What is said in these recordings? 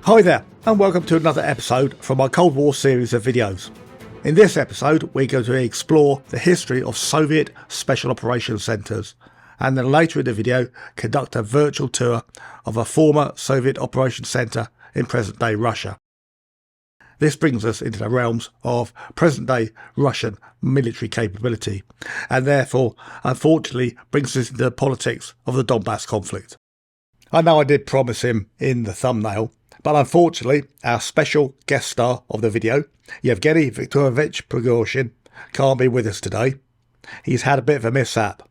Hi there, and welcome to another episode from our Cold War series of videos. In this episode, we're going to explore the history of Soviet Special Operations Centres, and then later in the video, conduct a virtual tour of a former Soviet Operations Centre in present-day Russia. This brings us into the realms of present-day Russian military capability, and therefore, unfortunately, brings us into the politics of the Donbass conflict. I know I did promise him in the thumbnail, but unfortunately, our special guest star of the video, Yevgeny Viktorovich Prigozhin, can't be with us today. He's had a bit of a mishap.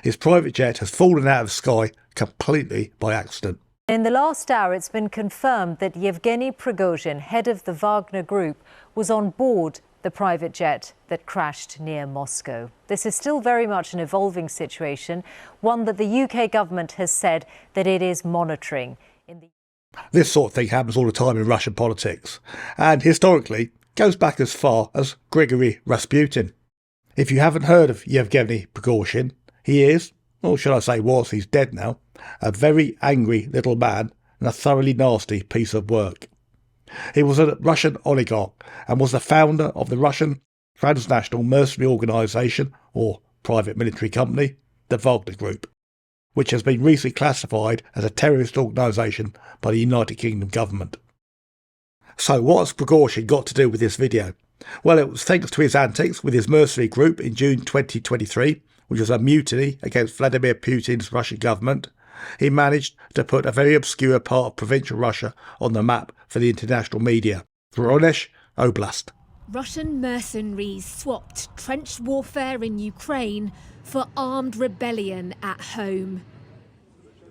His private jet has fallen out of the sky completely by accident. In the last hour, it's been confirmed that Yevgeny Prigozhin, head of the Wagner Group, was on board the private jet that crashed near Moscow. This is still very much an evolving situation, one that the UK government has said that it is monitoring. This sort of thing happens all the time in Russian politics, and historically goes back as far as Grigory Rasputin. If you haven't heard of Yevgeny Prigozhin, he is, or should I say was, he's dead now, a very angry little man and a thoroughly nasty piece of work. He was a Russian oligarch and was the founder of the Russian transnational mercenary organisation, or private military company, the Wagner Group, which has been recently classified as a terrorist organisation by the United Kingdom government. So what has Prigozhin got to do with this video? Well, it was thanks to his antics with his mercenary group in June 2023, which was a mutiny against Vladimir Putin's Russian government. He managed to put a very obscure part of provincial Russia on the map for the international media, Voronezh Oblast. Russian mercenaries swapped trench warfare in Ukraine for armed rebellion at home.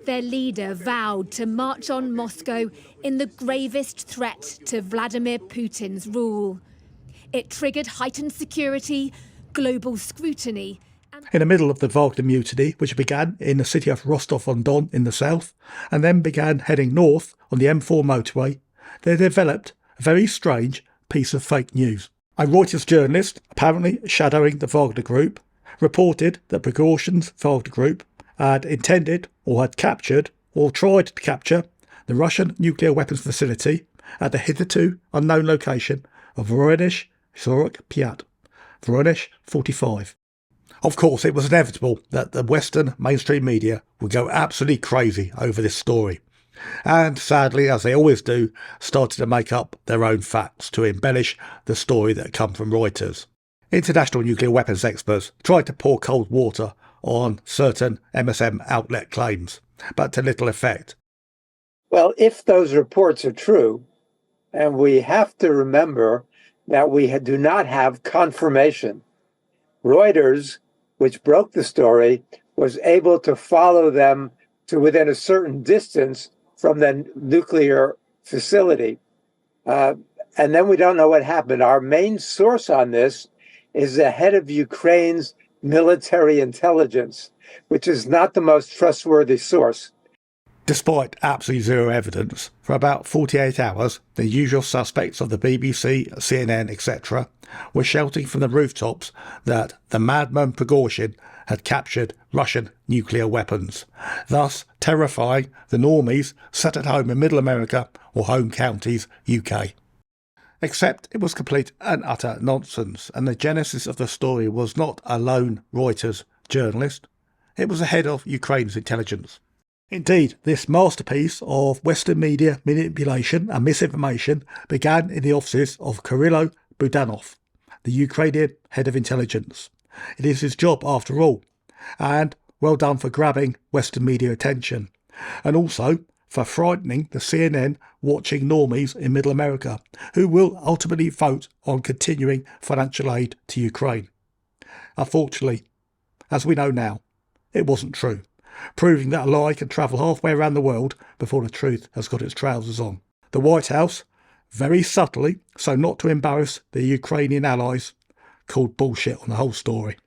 Their leader vowed to march on Moscow in the gravest threat to Vladimir Putin's rule. It triggered heightened security, global scrutiny. In the middle of the Wagner mutiny, which began in the city of Rostov-On-Don in the south, and then began heading north on the M4 motorway, they developed a very strange piece of fake news. A Reuters journalist, apparently shadowing the Wagner Group, reported that Prigozhin's Wagner Group had intended or had captured or tried to capture the Russian nuclear weapons facility at the hitherto unknown location of Voronezh-45, Voronezh-45. Of course, it was inevitable that the Western mainstream media would go absolutely crazy over this story, and sadly, as they always do, started to make up their own facts to embellish the story that had come from Reuters. International nuclear weapons experts tried to pour cold water on certain MSM outlet claims, but to little effect. Well, if those reports are true, and we have to remember that we do not have confirmation, Reuters, which broke the story, was able to follow them to within a certain distance from the nuclear facility. And then we don't know what happened. Our main source on this is the head of Ukraine's military intelligence, which is not the most trustworthy source. Despite absolutely zero evidence, for about 48 hours, the usual suspects of the BBC, CNN, etc. were shouting from the rooftops that the madman Prigozhin had captured Russian nuclear weapons, thus terrifying the normies sat at home in Middle America or home counties, UK. Except it was complete and utter nonsense, and the genesis of the story was not a lone Reuters journalist, it was the head of Ukraine's intelligence. Indeed, this masterpiece of Western media manipulation and misinformation began in the offices of Kirill Budanov, the Ukrainian head of intelligence. It is his job after all, and well done for grabbing Western media attention, and also for frightening the CNN watching normies in Middle America, who will ultimately vote on continuing financial aid to Ukraine. Unfortunately, as we know now, it wasn't true, proving that a lie can travel halfway around the world before the truth has got its trousers on. The White House, very subtly, so not to embarrass the Ukrainian allies, called bullshit on the whole story.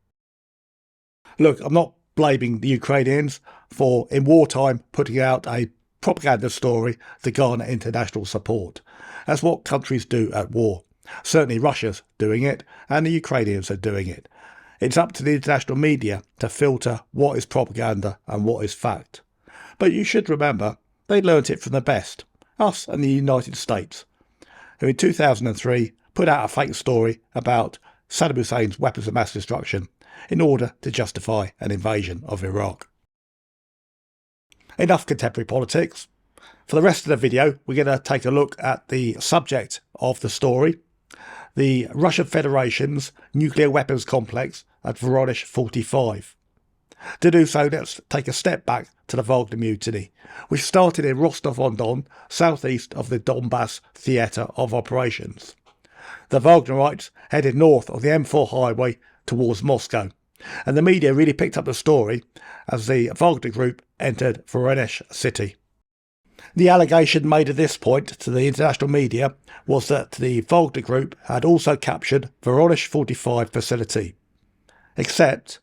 Look, I'm not blaming the Ukrainians for, in wartime, putting out a propaganda story to garner international support. That's what countries do at war. Certainly Russia's doing it, and the Ukrainians are doing it. It's up to the international media to filter what is propaganda and what is fact. But you should remember, they learnt it from the best. us and the United States, who in 2003 put out a fake story about Saddam Hussein's weapons of mass destruction in order to justify an invasion of Iraq. Enough contemporary politics. For the rest of the video, we're going to take a look at the subject of the story, the Russian Federation's nuclear weapons complex at Voronezh-45. To do so, let's take a step back to the Wagner mutiny, which started in Rostov-On-Don, southeast of the Donbass theatre of operations. The Wagnerites headed north of the M4 highway towards Moscow, and the media really picked up the story as the Wagner Group entered Voronezh city. The allegation made at this point to the international media was that the Wagner Group had also captured Voronezh-45 facility. Except,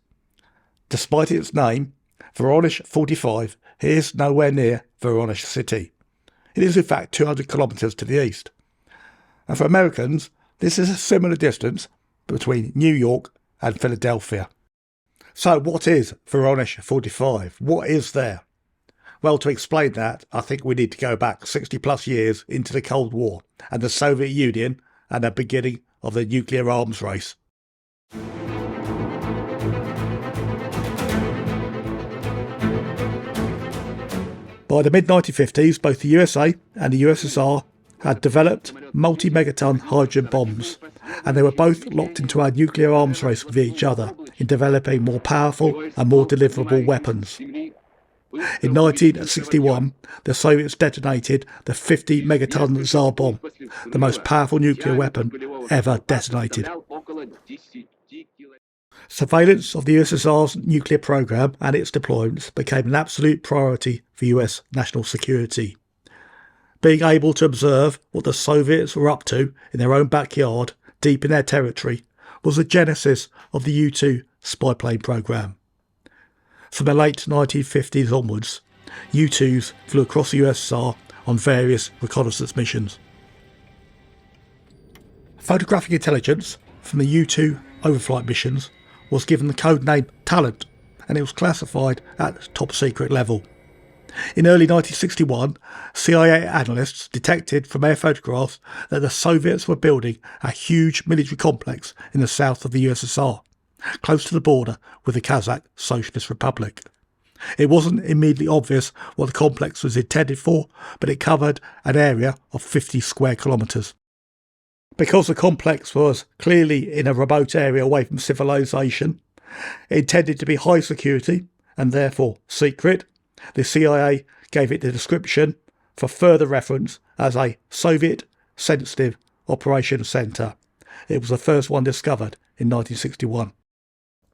despite its name, Voronezh-45 is nowhere near Voronezh city. It is in fact 200 kilometres to the east. And for Americans, this is a similar distance between New York and Philadelphia. So what is Voronezh-45? What is there? Well, to explain that, I think we need to go back 60 plus years into the Cold War and the Soviet Union and the beginning of the nuclear arms race. By the mid-1950s, both the USA and the USSR had developed multi-megaton hydrogen bombs, and they were both locked into a nuclear arms race with each other in developing more powerful and more deliverable weapons. In 1961, the Soviets detonated the 50 megaton Tsar bomb, the most powerful nuclear weapon ever detonated. Surveillance of the USSR's nuclear program and its deployments became an absolute priority for US national security. Being able to observe what the Soviets were up to in their own backyard, deep in their territory, was the genesis of the U-2 spy plane program. From the late 1950s onwards, U-2s flew across the USSR on various reconnaissance missions. Photographic intelligence from the U-2 overflight missions was given the code name Talent, and it was classified at top secret level. In early 1961, CIA analysts detected from air photographs that the Soviets were building a huge military complex in the south of the USSR, close to the border with the Kazakh Socialist Republic. It wasn't immediately obvious what the complex was intended for, but it covered an area of 50 square kilometres. Because the complex was clearly in a remote area away from civilization, intended to be high security and therefore secret, the CIA gave it the description, for further reference, as a Soviet Sensitive Operations Centre. It was the first one discovered in 1961.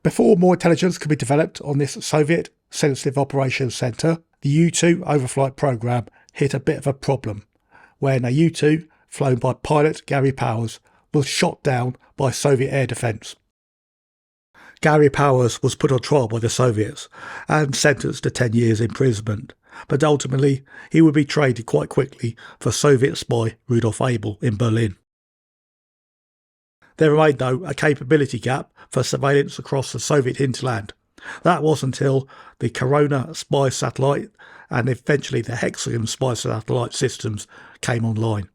Before more intelligence could be developed on this Soviet Sensitive Operations Centre, the U-2 overflight programme hit a bit of a problem, when a U-2 flown by pilot Gary Powers was shot down by Soviet air defence. Gary Powers was put on trial by the Soviets and sentenced to 10 years imprisonment, but ultimately he would be traded quite quickly for Soviet spy Rudolf Abel in Berlin. There remained, though, a capability gap for surveillance across the Soviet hinterland. That was until the Corona spy satellite and eventually the Hexagon spy satellite systems came online.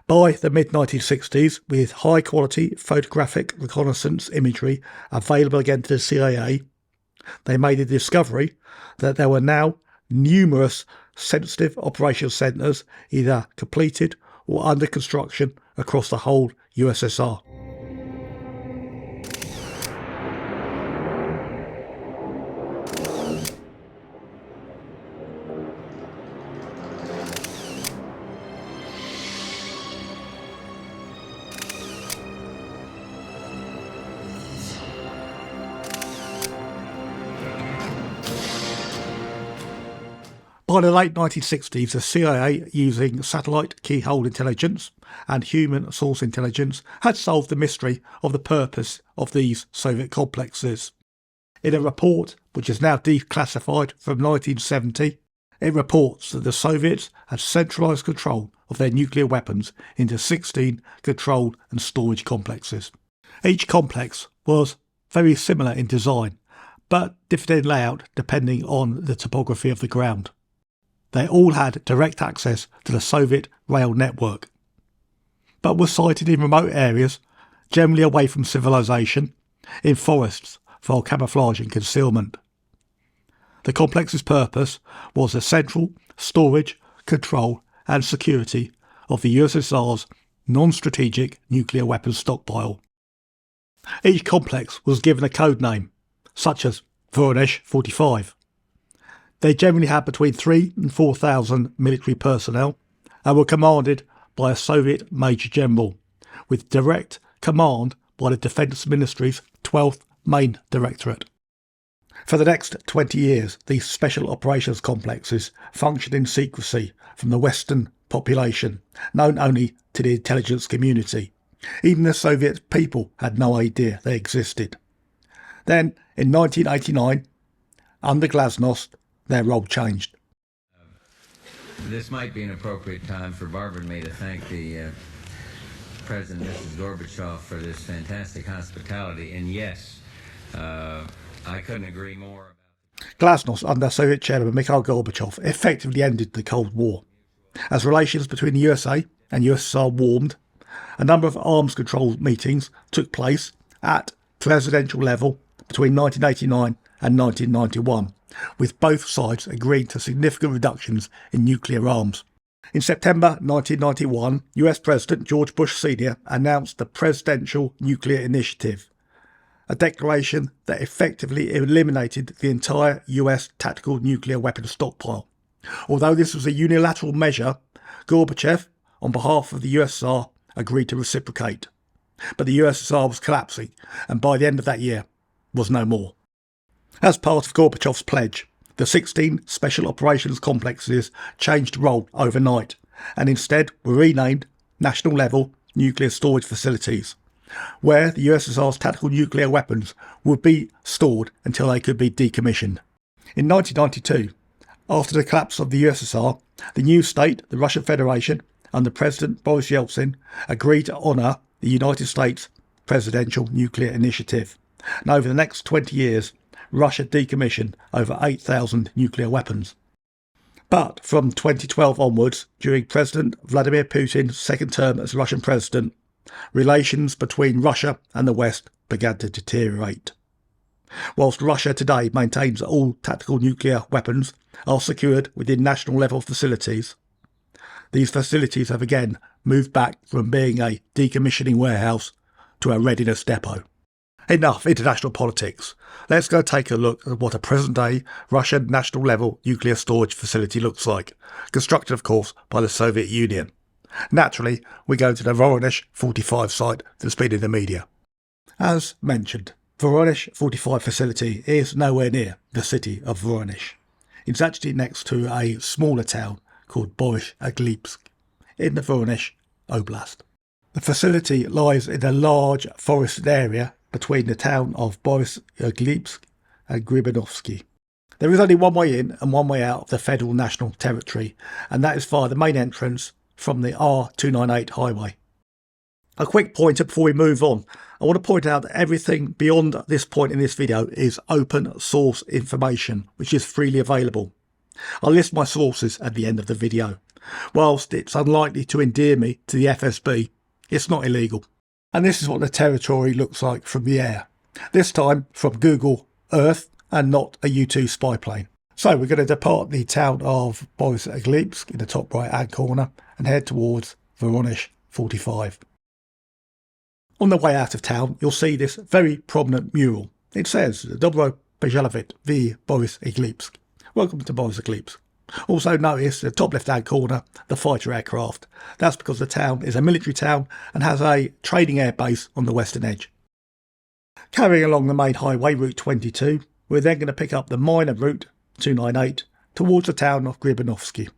By the mid-1960s, with high-quality photographic reconnaissance imagery available again to the CIA, they made the discovery that there were now numerous sensitive operations centres either completed or under construction across the whole USSR. By the late 1960s, the CIA, using satellite keyhole intelligence and human source intelligence, had solved the mystery of the purpose of these Soviet complexes. In a report, which is now declassified from 1970, it reports that the Soviets had centralised control of their nuclear weapons into 16 control and storage complexes. Each complex was very similar in design, but differed in layout depending on the topography of the ground. They all had direct access to the Soviet rail network, but were sited in remote areas, generally away from civilization, in forests for camouflage and concealment. The complex's purpose was the central storage, control and security of the USSR's non-strategic nuclear weapons stockpile. Each complex was given a code name, such as Voronezh-45. They generally had between 3,000 and 4,000 military personnel and were commanded by a Soviet Major General, with direct command by the Defence Ministry's 12th Main Directorate. For the next 20 years, these special operations complexes functioned in secrecy from the Western population, known only to the intelligence community. Even the Soviet people had no idea they existed. Then, in 1989, under Glasnost, their role changed. This might be an appropriate time for Barbara and me to thank the President, Mrs. Gorbachev, for this fantastic hospitality. And yes, I couldn't agree more. Glasnost, under Soviet Chairman Mikhail Gorbachev, effectively ended the Cold War. As relations between the USA and USSR warmed, a number of arms control meetings took place at presidential level between 1989 and 1991, with both sides agreeing to significant reductions in nuclear arms. In September 1991, US President George Bush Sr. announced the Presidential Nuclear Initiative, a declaration that effectively eliminated the entire US tactical nuclear weapons stockpile. Although this was a unilateral measure, Gorbachev, on behalf of the USSR, agreed to reciprocate. But the USSR was collapsing, and by the end of that year, was no more. As part of Gorbachev's pledge, the 16 special operations complexes changed role overnight, and instead were renamed National Level Nuclear Storage Facilities, where the USSR's tactical nuclear weapons would be stored until they could be decommissioned. In 1992, after the collapse of the USSR, the new state, the Russian Federation, under President Boris Yeltsin, agreed to honour the United States Presidential Nuclear Initiative. And over the next 20 years, Russia decommissioned over 8,000 nuclear weapons. But from 2012 onwards, during President Vladimir Putin's second term as Russian president, relations between Russia and the West began to deteriorate. Whilst Russia today maintains that all tactical nuclear weapons are secured within national level facilities, these facilities have again moved back from being a decommissioning warehouse to a readiness depot. Enough international politics. Let's go take a look at what a present-day Russian national level nuclear storage facility looks like, constructed of course by the Soviet Union. Naturally, we go to the Voronezh-45 site that's been in the media. As mentioned, Voronezh-45 facility is nowhere near the city of Voronezh. It's actually next to a smaller town called Boris-Glebsk in the Voronezh Oblast. The facility lies in a large forested area between the town of Boris-Glebsk and Gribanovsky. There is only one way in and one way out of the federal national territory, and that is via the main entrance from the R298 highway. A quick pointer before we move on. I want to point out that everything beyond this point in this video is open source information, which is freely available. I'll list my sources at the end of the video. Whilst it's unlikely to endear me to the FSB, it's not illegal. And this is what the territory looks like from the air. This time from Google Earth and not a U-2 spy plane. So we're going to depart the town of Boris-Glebsk in the top right hand corner and head towards Voronezh-45. On the way out of town, you'll see this very prominent mural. It says, Dobro Pozdravit v Boris-Glebsk. Welcome to Boris-Glebsk. Also notice the top left hand corner, the fighter aircraft. That's because the town is a military town and has a training air base on the western edge. Carrying along the main highway, Route 22, we're then going to pick up the minor route 298 towards the town of Gribanovsky.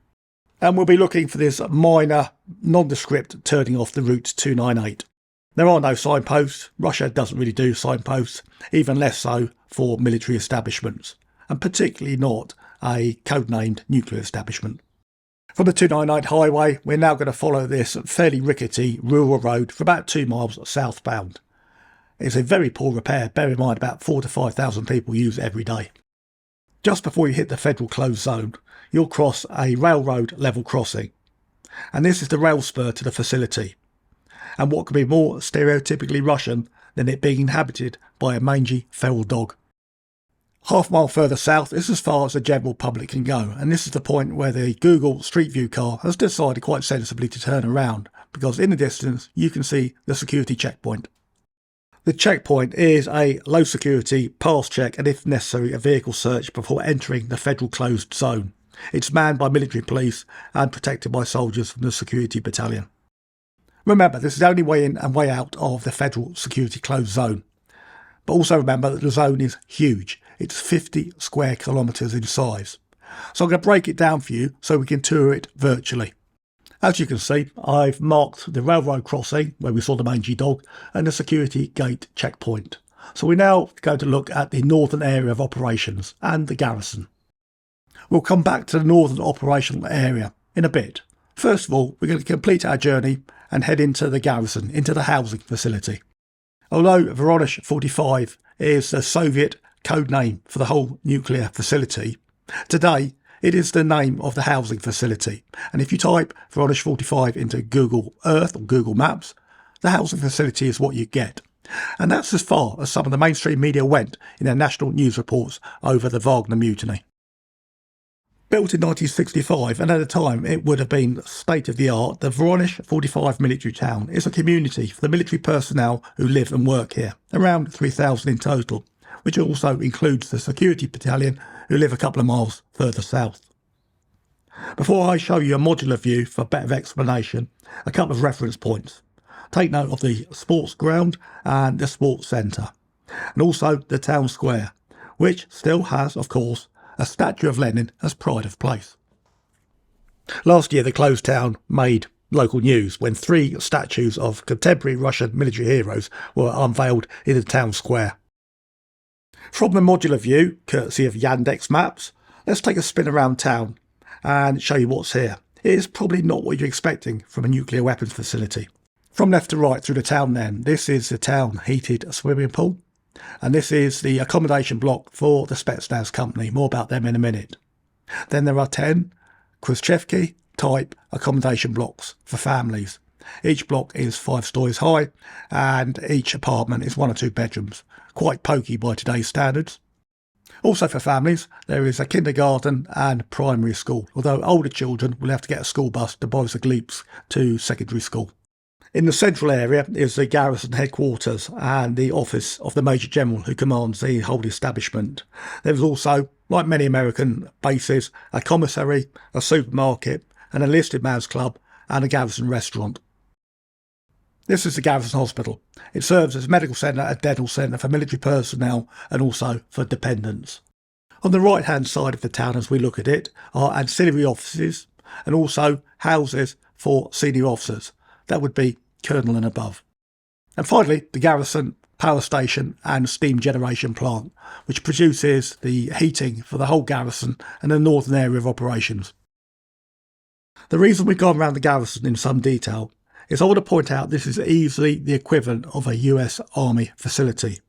And we'll be looking for this minor nondescript turning off the route 298. There are no signposts. Russia doesn't really do signposts, even less so for military establishments, and particularly not a codenamed nuclear establishment. From the 298 highway, we're now going to follow this fairly rickety rural road for about 2 miles southbound. It's in very poor repair. Bear in mind about 4,000 to 5,000 people use it every day. Just before you hit the federal closed zone, you'll cross a railroad level crossing. And this is the rail spur to the facility. And what could be more stereotypically Russian than it being inhabited by a mangy feral dog? Half a mile further south is as far as the general public can go, and this is the point where the Google Street View car has decided quite sensibly to turn around, because in the distance you can see the security checkpoint. The checkpoint is a low security pass check and, if necessary, a vehicle search before entering the federal closed zone. It's manned by military police and protected by soldiers from the security battalion. Remember, this is the only way in and way out of the federal security closed zone. But also remember that the zone is huge. It's 50 square kilometres in size. So I'm going to break it down for you so we can tour it virtually. As you can see, I've marked the railroad crossing where we saw the mangy dog and the security gate checkpoint. So we're now going to look at the northern area of operations and the garrison. We'll come back to the northern operational area in a bit. First of all, we're going to complete our journey and head into the garrison, into the housing facility. Although Voronezh-45 is the Soviet code name for the whole nuclear facility, today it is the name of the housing facility. And if you type Voronezh-45 into Google Earth or Google Maps, the housing facility is what you get. And that's as far as some of the mainstream media went in their national news reports over the Wagner mutiny. Built in 1965, and at the time it would have been state-of-the-art, the Voronezh-45 military town is a community for the military personnel who live and work here, around 3,000 in total, which also includes the security battalion who live a couple of miles further south. Before I show you a modular view for better explanation, a couple of reference points. Take note of the sports ground and the sports centre, and also the town square, which still has, of course, a statue of Lenin as pride of place. Last year the closed town made local news when 3 statues of contemporary Russian military heroes were unveiled in the town square. From the modular view, courtesy of Yandex Maps, let's take a spin around town and show you what's here. It is probably not what you're expecting from a nuclear weapons facility. From left to right through the town then, this is the town heated swimming pool. And this is the accommodation block for the Spetsnaz company. More about them in a minute. Then there are 10 Khrushchevsky type accommodation blocks for families. Each block is 5 stories high and each apartment is 1 or 2 bedrooms. Quite pokey by today's standards. Also for families, there is a kindergarten and primary school, although older children will have to get a school bus to Boris-Glebsk to secondary school. In the central area is the garrison headquarters and the office of the Major General who commands the whole establishment. There is also, like many American bases, a commissary, a supermarket, an enlisted man's club and a garrison restaurant. This is the garrison hospital. It serves as a medical centre, a dental centre for military personnel and also for dependents. On the right hand side of the town as we look at it are ancillary offices and also houses for senior officers. That would be colonel and above. And finally, the garrison power station and steam generation plant, which produces the heating for the whole garrison and the northern area of operations. The reason we've gone around the garrison in some detail is I want to point out this is easily the equivalent of a US Army facility.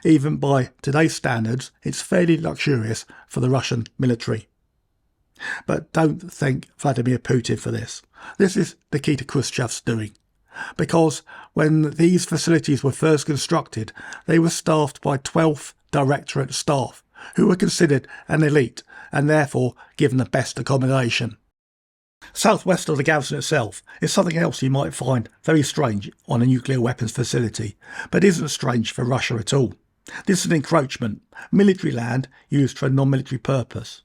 Even by today's standards, it's fairly luxurious for the Russian military. But don't thank Vladimir Putin for this. This is Nikita Khrushchev's doing. Because when these facilities were first constructed, they were staffed by 12th Directorate staff, who were considered an elite and therefore given the best accommodation. Southwest of the garrison itself is something else you might find very strange on a nuclear weapons facility, but isn't strange for Russia at all. This is an encroachment, military land used for a non-military purpose.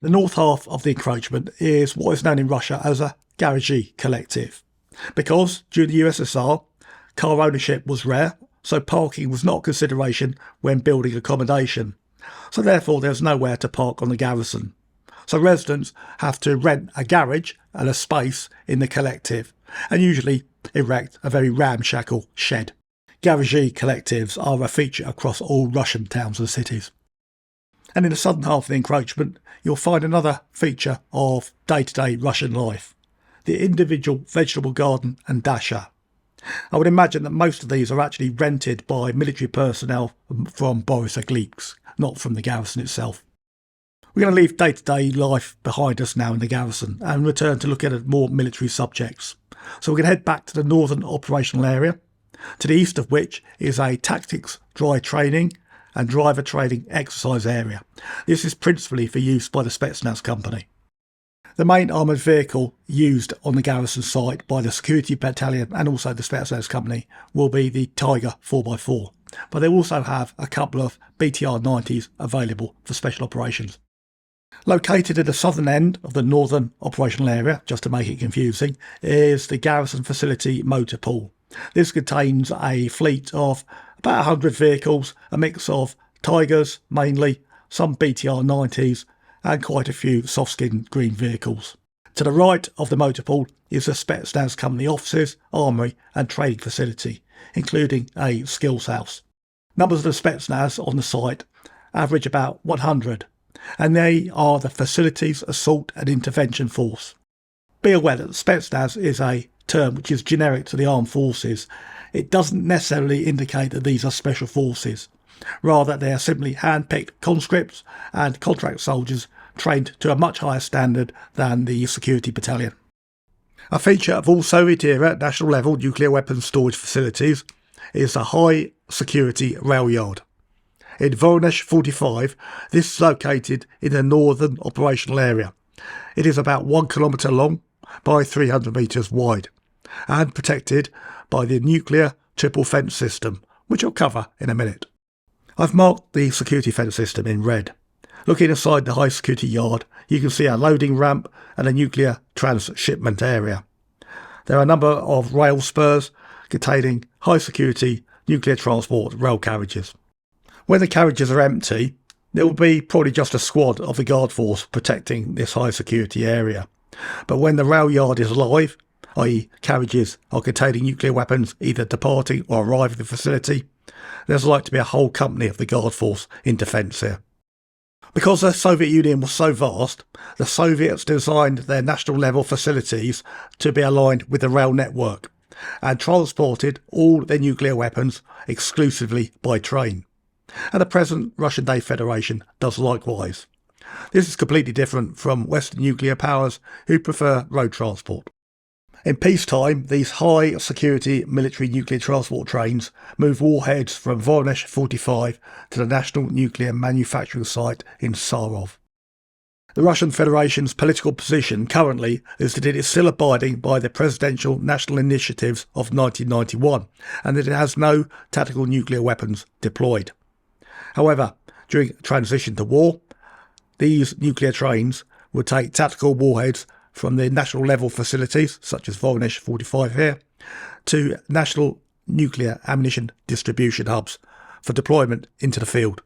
The north half of the encroachment is what is known in Russia as a garage collective. Because during the USSR, car ownership was rare, so parking was not a consideration when building accommodation. So therefore there's nowhere to park on the garrison. So residents have to rent a garage and a space in the collective and usually erect a very ramshackle shed. Garage collectives are a feature across all Russian towns and cities. And in the southern half of the encroachment, you'll find another feature of day-to-day Russian life, the individual vegetable garden and dasher. I would imagine that most of these are actually rented by military personnel from Boris-Glebsk, not from the garrison itself. We're going to leave day-to-day life behind us now in the garrison and return to look at more military subjects. So we're going to head back to the northern operational area, to the east of which is a tactics dry training and driver training exercise area. This is principally for use by the Spetsnaz company. The main armoured vehicle used on the garrison site by the security battalion and also the Spetsnaz company will be the Tiger 4x4, but they also have a couple of BTR-90s available for special operations. Located at the southern end of the northern operational area, just to make it confusing, is the garrison facility motor pool. This contains a fleet of about 100 vehicles, a mix of Tigers mainly, some BTR-90s and quite a few soft-skinned green vehicles. To the right of the motor pool is the Spetsnaz company offices, armoury and training facility, including a skills house. Numbers of the Spetsnaz on the site average about 100, and they are the facilities assault and intervention force. Be aware that Spetsnaz is a term which is generic to the armed forces. It doesn't necessarily indicate that these are special forces. Rather, they are simply hand-picked conscripts and contract soldiers trained to a much higher standard than the security battalion. A feature of all Soviet-era national-level nuclear weapons storage facilities is a high-security rail yard. In Voronezh-45, this is located in the northern operational area. It is about 1 kilometre long by 300 metres wide and protected by the nuclear triple fence system, which I'll cover in a minute. I've marked the security fence system in red. Looking inside the high security yard, you can see a loading ramp and a nuclear transshipment area. There are a number of rail spurs containing high security nuclear transport rail carriages. When the carriages are empty, there will be probably just a squad of the guard force protecting this high security area. But when the rail yard is live, i.e. carriages are containing nuclear weapons either departing or arriving at the facility, there's like to be a whole company of the guard force in defence here. Because the Soviet Union was so vast, the Soviets designed their national level facilities to be aligned with the rail network and transported all their nuclear weapons exclusively by train. And the present Russian Day Federation does likewise. This is completely different from Western nuclear powers who prefer road transport. In peacetime, these high security military nuclear transport trains move warheads from Voronezh-45 to the national nuclear manufacturing site in Sarov. The Russian Federation's political position currently is that it is still abiding by the presidential national initiatives of 1991 and that it has no tactical nuclear weapons deployed. However, during transition to war, these nuclear trains would take tactical warheads from the national level facilities, such as Voronezh-45 here, to national nuclear ammunition distribution hubs for deployment into the field.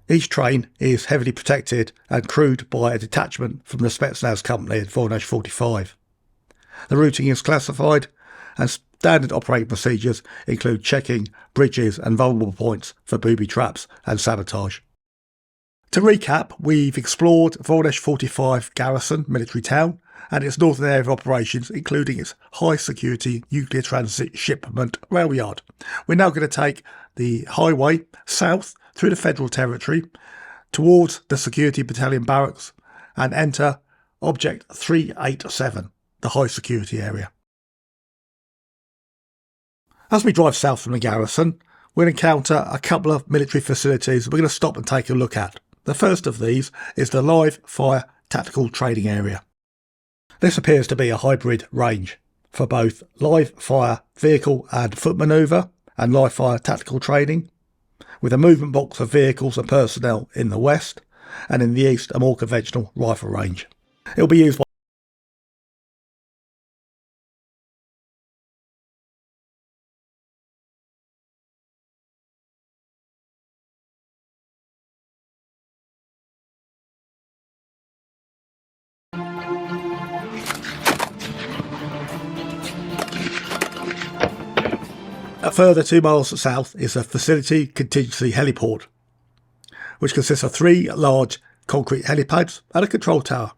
Each train is heavily protected and crewed by a detachment from the Spetsnaz company at Voronezh-45. The routing is classified and standard operating procedures include checking bridges and vulnerable points for booby traps and sabotage. To recap, we've explored Voronezh-45 garrison military town and its northern area of operations, including its high security nuclear transit shipment rail yard. We're now going to take the highway south through the federal territory towards the security battalion barracks and enter object 387, the high security area. As we drive south from the garrison, we'll encounter a couple of military facilities we're going to stop and take a look at. The first of these is the live fire tactical training area. This appears to be a hybrid range for both live fire vehicle and foot manoeuvre and live fire tactical training, with a movement box of vehicles and personnel in the west, and in the east a more conventional rifle range. It will be used by a further 2 miles south is a facility Contingency Heliport, which consists of 3 large concrete helipads and a control tower.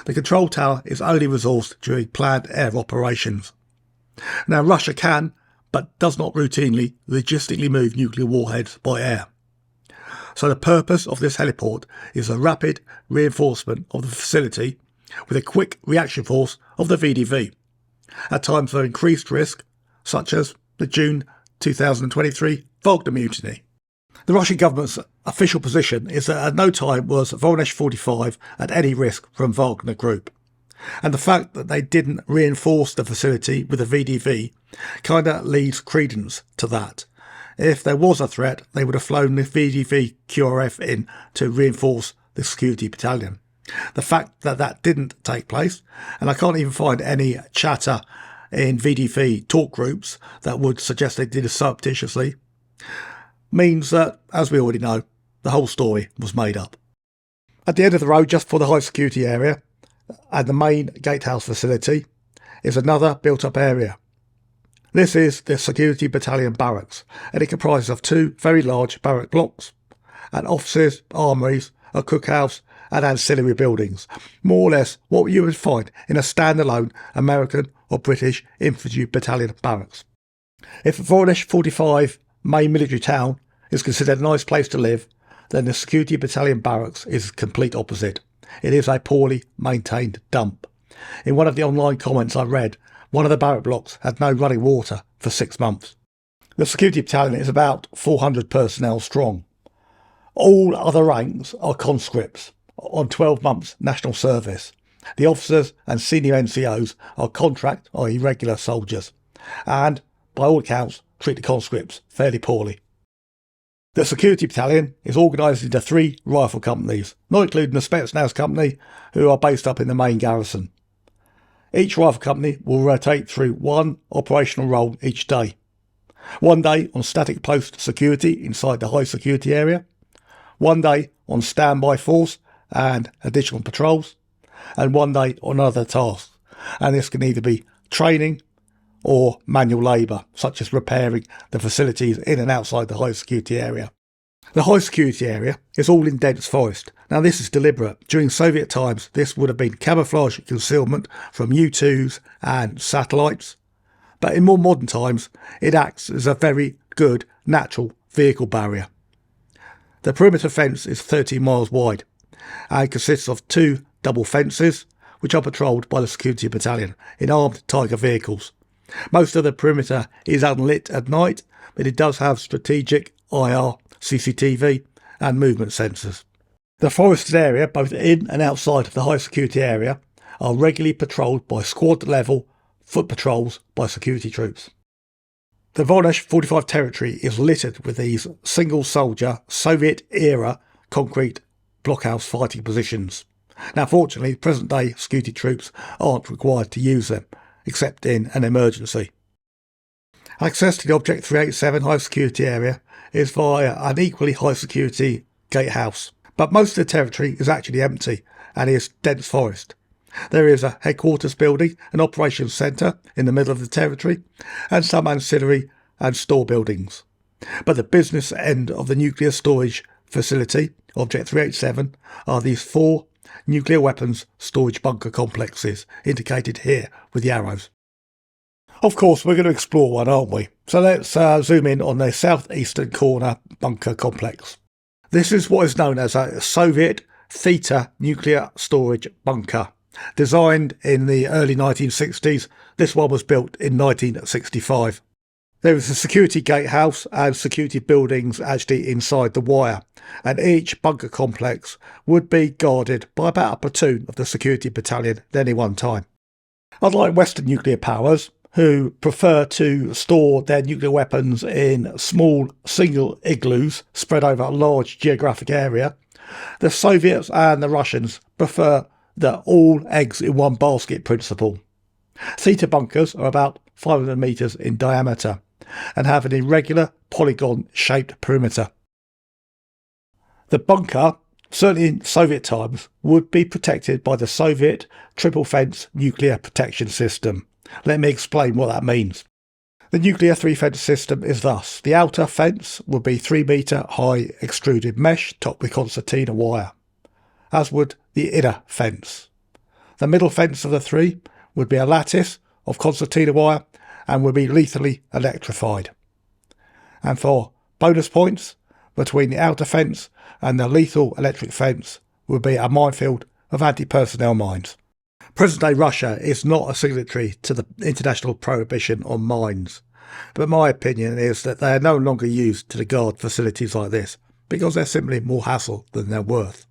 The control tower is only resourced during planned air operations. Now, Russia can, but does not routinely, logistically move nuclear warheads by air. So the purpose of this heliport is a rapid reinforcement of the facility with a quick reaction force of the VDV at times of increased risk, such as the June 2023 Wagner mutiny. The Russian government's official position is that at no time was Voronezh-45 at any risk from Wagner Group. And the fact that they didn't reinforce the facility with a VDV kind of leads credence to that. If there was a threat, they would have flown the VDV QRF in to reinforce the security battalion. The fact that that didn't take place, and I can't even find any chatter in VDV talk groups that would suggest they did it surreptitiously, means that, as we already know, the whole story was made up. At the end of the road, just before the high security area and the main gatehouse facility, is another built-up area. This is the Security Battalion Barracks, and it comprises of two very large barrack blocks, and offices, armouries, a cookhouse and ancillary buildings, more or less what you would find in a standalone American or British infantry battalion barracks. If Voronezh-45 main military town is considered a nice place to live, then the Security Battalion Barracks is the complete opposite. It is a poorly maintained dump. In one of the online comments I read, one of the barrack blocks had no running water for 6 months. The Security Battalion is about 400 personnel strong. All other ranks are conscripts on 12 months national service. The officers and senior NCOs are contract or irregular soldiers, and, by all accounts, treat the conscripts fairly poorly. The Security Battalion is organised into 3 rifle companies, not including the Spetsnaz company, who are based up in the main garrison. Each rifle company will rotate through one operational role each day. One day on static post security inside the high security area, one day on standby force and additional patrols, and one day on other tasks. And this can either be training or manual labour, such as repairing the facilities in and outside the high security area. The high security area is all in dense forest. Now this is deliberate. During Soviet times this would have been camouflage concealment from U-2s and satellites, but in more modern times it acts as a very good natural vehicle barrier. The perimeter fence is 13 miles wide and consists of 2 double fences which are patrolled by the Security Battalion in armed Tiger vehicles. Most of the perimeter is unlit at night, but it does have strategic IR, CCTV and movement sensors. The forested area, both in and outside of the high security area, are regularly patrolled by squad level foot patrols by security troops. The Voronezh-45 territory is littered with these single soldier Soviet era concrete blockhouse fighting positions. Now fortunately present day security troops aren't required to use them, except in an emergency. Access to the Object 387 high security area is via an equally high security gatehouse, but most of the territory is actually empty and is dense forest. There is a headquarters building, an operations centre in the middle of the territory, and some ancillary and store buildings. But the business end of the nuclear storage facility, Object 387, are these 4 nuclear weapons storage bunker complexes indicated here with the arrows. Of course we're going to explore one, aren't we? So let's zoom in on the southeastern corner bunker complex. This is what is known as a Soviet Theta nuclear storage bunker. Designed in the early 1960s, this one was built in 1965. There is a security gatehouse and security buildings actually inside the wire, and each bunker complex would be guarded by about a platoon of the security battalion at any one time. Unlike Western nuclear powers, who prefer to store their nuclear weapons in small single igloos spread over a large geographic area, the Soviets and the Russians prefer the all eggs in one basket principle. Theta bunkers are about 500 metres in diameter and have an irregular polygon-shaped perimeter. The bunker, certainly in Soviet times, would be protected by the Soviet triple fence nuclear protection system. Let me explain what that means. The nuclear 3-fence system is thus: the outer fence would be 3 metre high extruded mesh topped with concertina wire, as would the inner fence. The middle fence of the 3 would be a lattice of concertina wire and would be lethally electrified. And for bonus points, between the outer fence and the lethal electric fence would be a minefield of anti-personnel mines. Present-day Russia is not a signatory to the international prohibition on mines, but my opinion is that they are no longer used to guard facilities like this because they're simply more hassle than they're worth.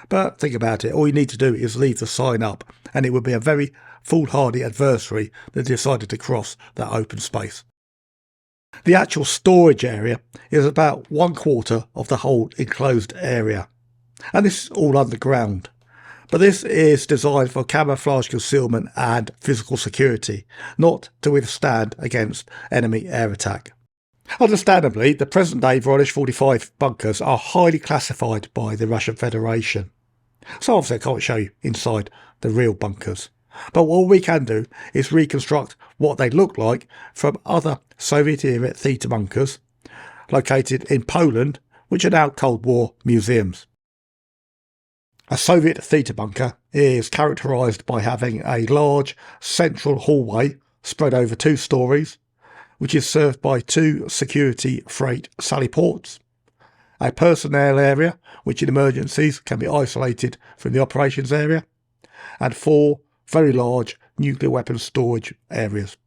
But think about it, all you need to do is leave the sign up and it would be a very foolhardy adversary that decided to cross that open space. The actual storage area is about 1/4 of the whole enclosed area, and this is all underground. But this is designed for camouflage concealment and physical security, not to withstand against enemy air attack. Understandably, the present-day Voronezh-45 bunkers are highly classified by the Russian Federation. So obviously I can't show you inside the real bunkers. But what we can do is reconstruct what they look like from other Soviet-era Theta bunkers located in Poland, which are now Cold War museums. A Soviet Theta bunker is characterised by having a large central hallway spread over 2 stories, which is served by 2 security freight sally-ports, a personnel area which in emergencies can be isolated from the operations area, and 4 very large nuclear weapons storage areas.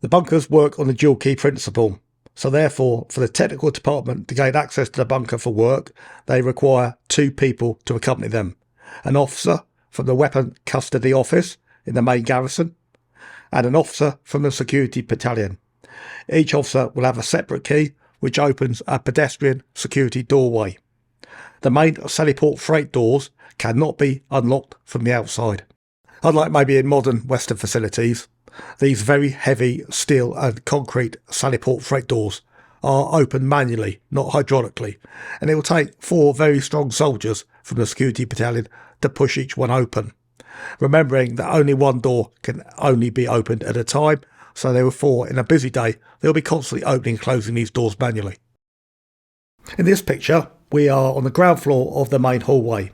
The bunkers work on the dual key principle, so therefore for the technical department to gain access to the bunker for work, they require 2 people to accompany them, an officer from the weapon custody office in the main garrison, and an officer from the security battalion. Each officer will have a separate key which opens a pedestrian security doorway. The main Heliport freight doors cannot be unlocked from the outside. Unlike maybe in modern Western facilities, these very heavy steel and concrete Heliport freight doors are opened manually, not hydraulically, and it will take 4 very strong soldiers from the security battalion to push each one open. Remembering that only one door can only be opened at a time, so therefore in a busy day they'll be constantly opening and closing these doors manually. In this picture we are on the ground floor of the main hallway.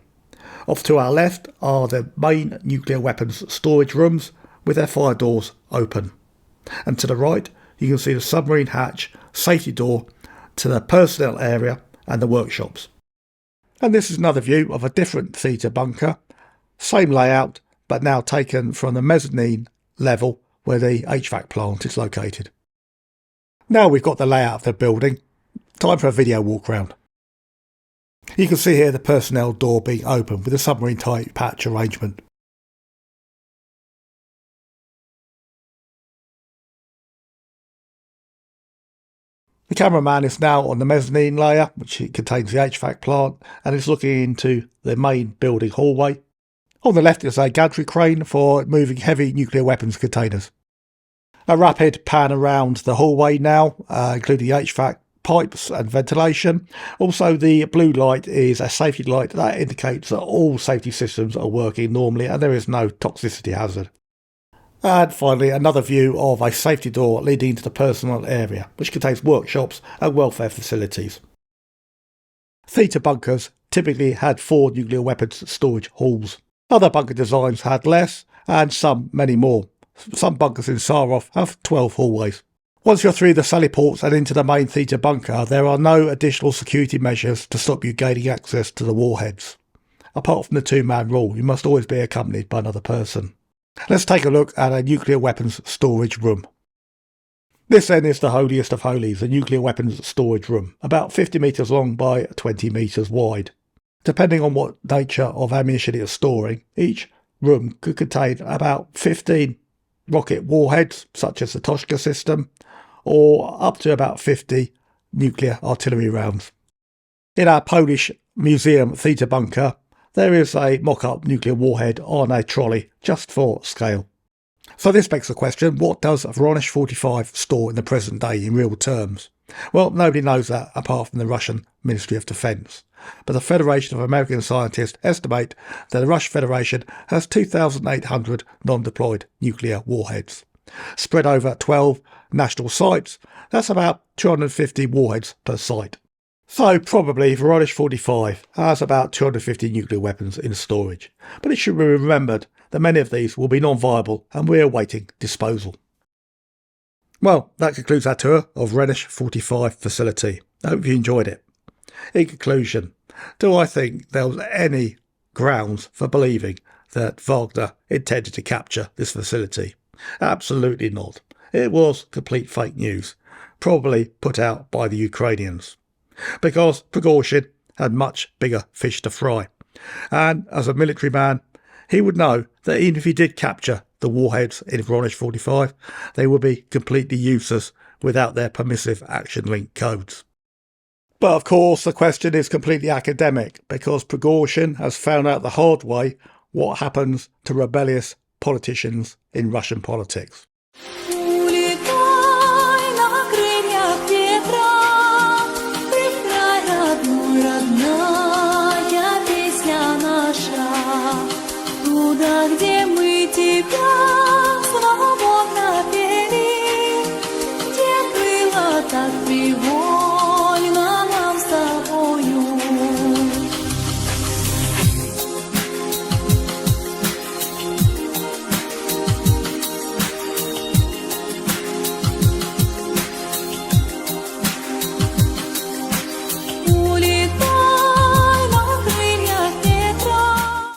Off to our left are the main nuclear weapons storage rooms with their fire doors open. And to the right you can see the submarine hatch safety door to the personnel area and the workshops. And this is another view of a different Theta bunker, same layout but now taken from the mezzanine level where the HVAC plant is located. Now we've got the layout of the building, time for a video walk round. You can see here the personnel door being open with a submarine type hatch arrangement. The cameraman is now on the mezzanine layer, which contains the HVAC plant, and is looking into the main building hallway. On the left is a gantry crane for moving heavy nuclear weapons containers. A rapid pan around the hallway now, including the HVAC pipes and ventilation. Also the blue light is a safety light that indicates that all safety systems are working normally and there is no toxicity hazard. And finally another view of a safety door leading into the personnel area, which contains workshops and welfare facilities. Theta bunkers typically had 4 nuclear weapons storage halls. Other bunker designs had less, and some many more. Some bunkers in Sarov have 12 hallways. Once you're through the Heliports and into the main Theta bunker, there are no additional security measures to stop you gaining access to the warheads. Apart from the 2-man rule, you must always be accompanied by another person. Let's take a look at a nuclear weapons storage room. This then is the holiest of holies, a nuclear weapons storage room, about 50 metres long by 20 metres wide. Depending on what nature of ammunition it is storing, each room could contain about 15 rocket warheads, such as the Toshka system, or up to about 50 nuclear artillery rounds. In our Polish museum Theta bunker, there is a mock-up nuclear warhead on a trolley, just for scale. So this begs the question, what does Voronezh-45 store in the present day in real terms? Well, nobody knows that apart from the Russian Ministry of Defence. But the Federation of American Scientists estimate that the Russian Federation has 2,800 non-deployed nuclear warheads. Spread over 12 national sites, that's about 250 warheads per site. So probably Voronezh-45 has about 250 nuclear weapons in storage. But it should be remembered that many of these will be non-viable and we're awaiting disposal. Well, that concludes our tour of Voronezh-45 facility. I hope you enjoyed it. In conclusion, do I think there was any grounds for believing that Wagner intended to capture this facility? Absolutely not. It was complete fake news, probably put out by the Ukrainians, because Prigorshin had much bigger fish to fry. And as a military man, he would know that even if he did capture the warheads in Voronezh-45, they would be completely useless without their permissive action link codes. But of course the question is completely academic, because Prigozhin has found out the hard way what happens to rebellious politicians in Russian politics. Туда, где мы тебя